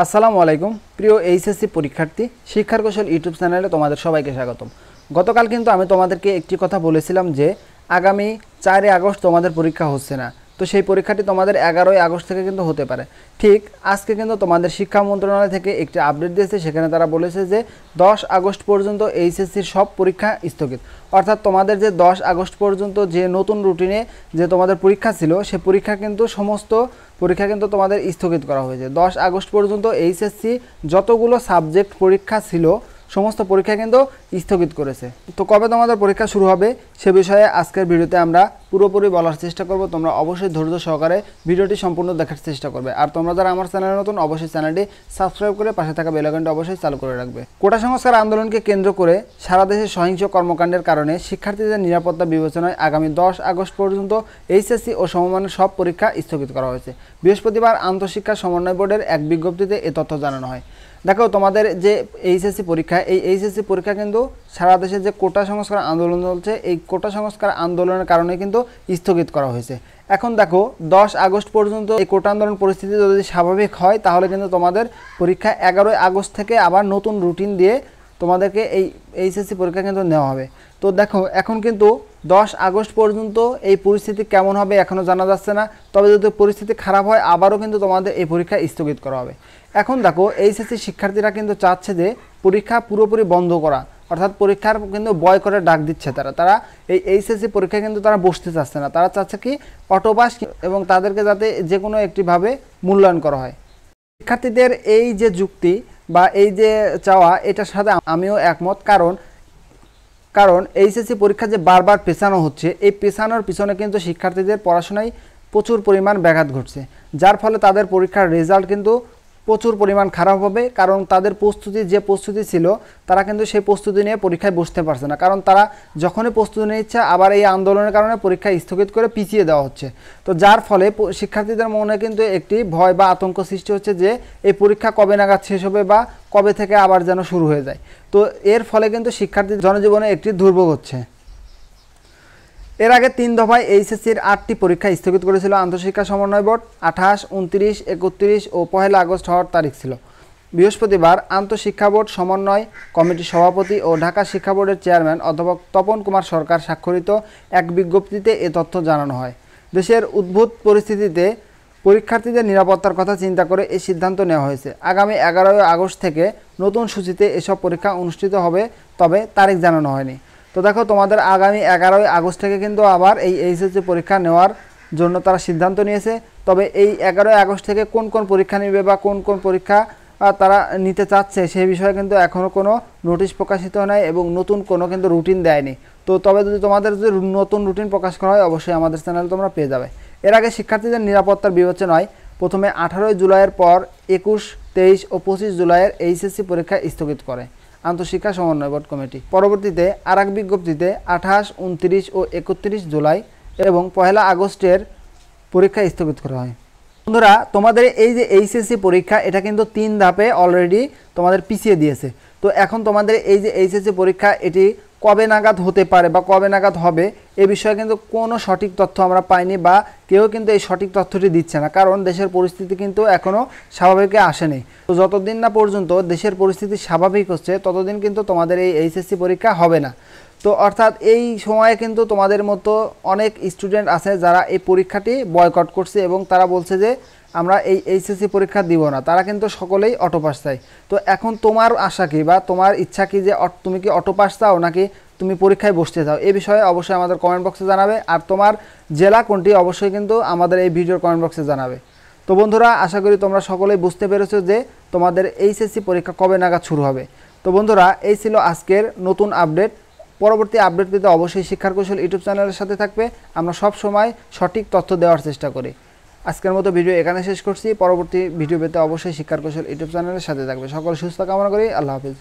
আসসালামু আলাইকুম প্রিয় এইচএসসি পরীক্ষার্থী শিক্ষার কৌশল ইউটিউব চ্যানেলে তোমাদের সবাইকে স্বাগতম। গতকাল কিন্তু আমি তোমাদেরকে একটি কথা বলেছিলাম যে আগামী 4 আগস্ট তোমাদের পরীক্ষা হচ্ছে না, তো সেই পরীক্ষাটি তোমাদের 11 আগস্ট থেকে কিন্তু হতে পারে। ঠিক আজকে কিন্তু তোমাদের শিক্ষা মন্ত্রণালয় থেকে একটি আপডেট দিয়েছে, সেখানে তারা বলেছে যে 10 আগস্ট পর্যন্ত এইচএসসির সব পরীক্ষা স্থগিত। অর্থাৎ তোমাদের যে 10 আগস্ট পর্যন্ত যে নতুন রুটিনে যে তোমাদের পরীক্ষা ছিল সে পরীক্ষা কিন্তু সমস্ত পরীক্ষা কিন্তু তোমাদের স্থগিত করা হয়েছে। 10 আগস্ট পর্যন্ত এইচএসসি যতগুলো সাবজেক্ট পরীক্ষা ছিল সমস্ত পরীক্ষা কিন্তু স্থগিত করেছে। তো কবে তোমাদের পরীক্ষা শুরু হবে সে বিষয়ে আজকের ভিডিওতে আমরা পুরোপুরি বলার চেষ্টা করব। তোমরা অবশ্যই ধৈর্য সহকারে ভিডিওটি সম্পূর্ণ দেখার চেষ্টা করবে। আর তোমরা যারা আমার চ্যানেলে নতুন অবশ্যই চ্যানেলটি সাবস্ক্রাইব করে পাশে থাকা বেল আইকনটি অবশ্যই চালু করে রাখবে। কোটা সংস্কার আন্দোলনকে কেন্দ্র করে সারা দেশে সহিংস কর্মকাণ্ডের কারণে শিক্ষার্থীদের নিরাপত্তা বিবেচনায় আগামী 10 আগস্ট পর্যন্ত এইচএসসি ও সমমানের সব পরীক্ষা স্থগিত করা হয়েছে। বৃহস্পতিবার আন্তঃশিক্ষা সমন্বয় বোর্ডের এক বিজ্ঞপ্তিতে এ তথ্য জানানো হয়। দেখো, তোমাদের যে এইচএসসি পরীক্ষা, এই এইচএসসি পরীক্ষা কিন্তু সারা দেশে যে কোটা সংস্কার আন্দোলন চলছে এই কোটা সংস্কার আন্দোলনের কারণে কিন্তু স্থগিত করা হয়েছে। এখন দেখো 10 আগস্ট পর্যন্ত এই কোটা আন্দোলন পরিস্থিতি যদি স্বাভাবিক হয় তাহলে কিন্তু তোমাদের পরীক্ষা 11 আগস্ট থেকে আবার নতুন রুটিন দিয়ে তোমাদেরকে এই এইচএসসি পরীক্ষা কিন্তু নেওয়া হবে। তো দেখো এখন কিন্তু 10 আগস্ট পর্যন্ত এই পরিস্থিতি কেমন হবে এখনও জানা যাচ্ছে না, তবে যদি পরিস্থিতি খারাপ হয় আবারও কিন্তু তোমাদের এই পরীক্ষা স্থগিত করা হবে। এখন দেখো এইচএসসি শিক্ষার্থীরা কিন্তু চাচ্ছে যে পরীক্ষা পুরোপুরি বন্ধ করা, অর্থাৎ পরীক্ষার কিন্তু বয় করে ডাক দিচ্ছে তারা এই এইচএসসি পরীক্ষা কিন্তু তারা বসতে চাচ্ছে না, তারা চাচ্ছে কি অটোপাস এবং তাদেরকে যাতে যে কোনো একটিভাবে মূল্যায়ন করা হয়। শিক্ষার্থীদের এই যে যুক্তি বা এই যে চাওয়া এটার সাথে আমিও একমত, কারণ এইচএসসি পরীক্ষা যে বারবার পেছানো হচ্ছে এই পেছানোর পিছনে কিন্তু শিক্ষার্থীদের পড়াশোনায় প্রচুর পরিমাণ ব্যাঘাত ঘটছে, যার ফলে তাদের পরীক্ষার রেজাল্ট কিন্তু প্রচুর পরিমাণ খারাপ হবে। কারণ তাদের যে প্রস্তুতি ছিল তারা কিন্তু সেই প্রস্তুতি নিয়ে পরীক্ষায় বসতে পারছে না, কারণ তারা যখনই প্রস্তুতি নিচ্ছে আবার এই আন্দোলনের কারণে পরীক্ষা স্থগিত করে পিছিয়ে দেওয়া হচ্ছে। তো যার ফলে শিক্ষার্থীদের মনে কিন্তু একটি ভয় বা আতঙ্ক সৃষ্টি হচ্ছে যে এই পরীক্ষা কবে নাগাদ শেষ হবে বা কবে থেকে আবার যেন শুরু হয়ে যায়। তো এর ফলে কিন্তু শিক্ষার্থীর জনজীবনে একটি দুর্ভোগ হচ্ছে। এর আগে 3 দফায় এইচএসসির 8টি পরীক্ষা স্থগিত করেছিল আন্তঃশিক্ষা সমন্বয় বোর্ড। 28, 29, 31 ও 1 আগস্ট হওয়ার তারিখ ছিল। বৃহস্পতিবার আন্তঃশিক্ষা বোর্ড সমন্বয় কমিটির সভাপতি ও ঢাকা শিক্ষা বোর্ডের চেয়ারম্যান অধ্যাপক তপন কুমার সরকার স্বাক্ষরিত এক বিজ্ঞপ্তিতে এ তথ্য জানানো হয়। দেশের উদ্ভূত পরিস্থিতিতে পরীক্ষার্থীদের নিরাপত্তার কথা চিন্তা করে এই সিদ্ধান্ত নেওয়া হয়েছে। আগামী 11 আগস্ট থেকে নতুন সূচিতে এসব পরীক্ষা অনুষ্ঠিত হবে, তবে তারিখ জানানো হয়নি। তো দেখো তোমাদের আগামী 11 আগস্ট থেকে কিন্তু আবার এই এইচএসসি পরীক্ষা নেওয়ার জন্য তারা সিদ্ধান্ত নিয়েছে। তবে এই 11 আগস্ট থেকে কোন কোন পরীক্ষা নেবে বা কোন কোন পরীক্ষা তারা নিতে চাচ্ছে সেই বিষয়ে কিন্তু এখনও কোনো নোটিশ প্রকাশিত নয় এবং নতুন কোনো কিন্তু রুটিন দেয়নি। তো তবে যদি তোমাদের যদি নতুন রুটিন প্রকাশ করা হয় অবশ্যই আমাদের চ্যানেলে তোমরা পেয়ে যাবে। এর আগে শিক্ষার্থীদের নিরাপত্তার বিবেচনায় প্রথমে 18 জুলাইয়ের পর 21, 23 ও 25 জুলাইয়ের এইচএসসি পরীক্ষা স্থগিত করে আন্তঃশিক্ষা সমন্বয় বোর্ড কমিটি। পরবর্তীতে আরেক বিজ্ঞপ্তিতে 28, 29 ও 31 জুলাই এবং 1 আগস্টের পরীক্ষা স্থগিত করা হয়। বন্ধুরা, তোমাদের এই যে এইচএসসি পরীক্ষা এটা কিন্তু 3 ধাপে অলরেডি তোমাদের পিছিয়ে দিয়েছে। তো এখন তোমাদের এই যে এইচএসসি পরীক্ষা এটি কবে নাগাদ হতে পারে বা কবে নাগাদ হবে এ বিষয়ে কিন্তু কোনো সঠিক তথ্য আমরা পাইনি বা কেউ কিন্তু এই সঠিক তথ্যটি দিচ্ছে না, কারণ দেশের পরিস্থিতি কিন্তু এখনও স্বাভাবিকে আসেনি। তো যতদিন না পর্যন্ত দেশের পরিস্থিতি স্বাভাবিক হচ্ছে ততদিন কিন্তু তোমাদের এই এইচএসসি পরীক্ষা হবে না। তো অর্থাৎ এই সময়ে কিন্তু তোমাদের মতো অনেক স্টুডেন্ট আছে যারা এই পরীক্ষাটি বয়কট করছে এবং তারা বলছে যে আমরা এই এইচএসসি পরীক্ষা দিব না, তারা কিন্তু সকলেই অটোপাস চায়। তো এখন তোমার আশা কি বা তোমার ইচ্ছা কি যে তুমি কি অটোপাস চাও নাকি তুমি পরীক্ষায় বসতে চাও, এই বিষয়ে অবশ্যই আমাদের কমেন্ট বক্সে জানাবে। আর তোমার জেলা কোনটি অবশ্যই কিন্তু আমাদের এই ভিডিওর কমেন্ট বক্সে জানাবে। তো বন্ধুরা, আশা করি তোমরা সকলেই বুঝতে পেরেছো যে তোমাদের এইচএসসি পরীক্ষা কবে নাগাদ শুরু হবে। তো বন্ধুরা, এই ছিল আজকের নতুন আপডেট। পরবর্তী আপডেট পেতে অবশ্যই শিক্ষার কৌশল ইউটিউব চ্যানেলের সাথে থাকবে। আমরা সব সময় সঠিক তথ্য দেওয়ার চেষ্টা করি। আজকের মতো ভিডিও এখানে শেষ করছি। পরবর্তী ভিডিও পেতে অবশ্যই শিক্ষার কৌশল ইউটিউব চ্যানেলের সাথে থাকবে। সকল সুস্থ কামনা করি। আল্লাহ হাফিজ।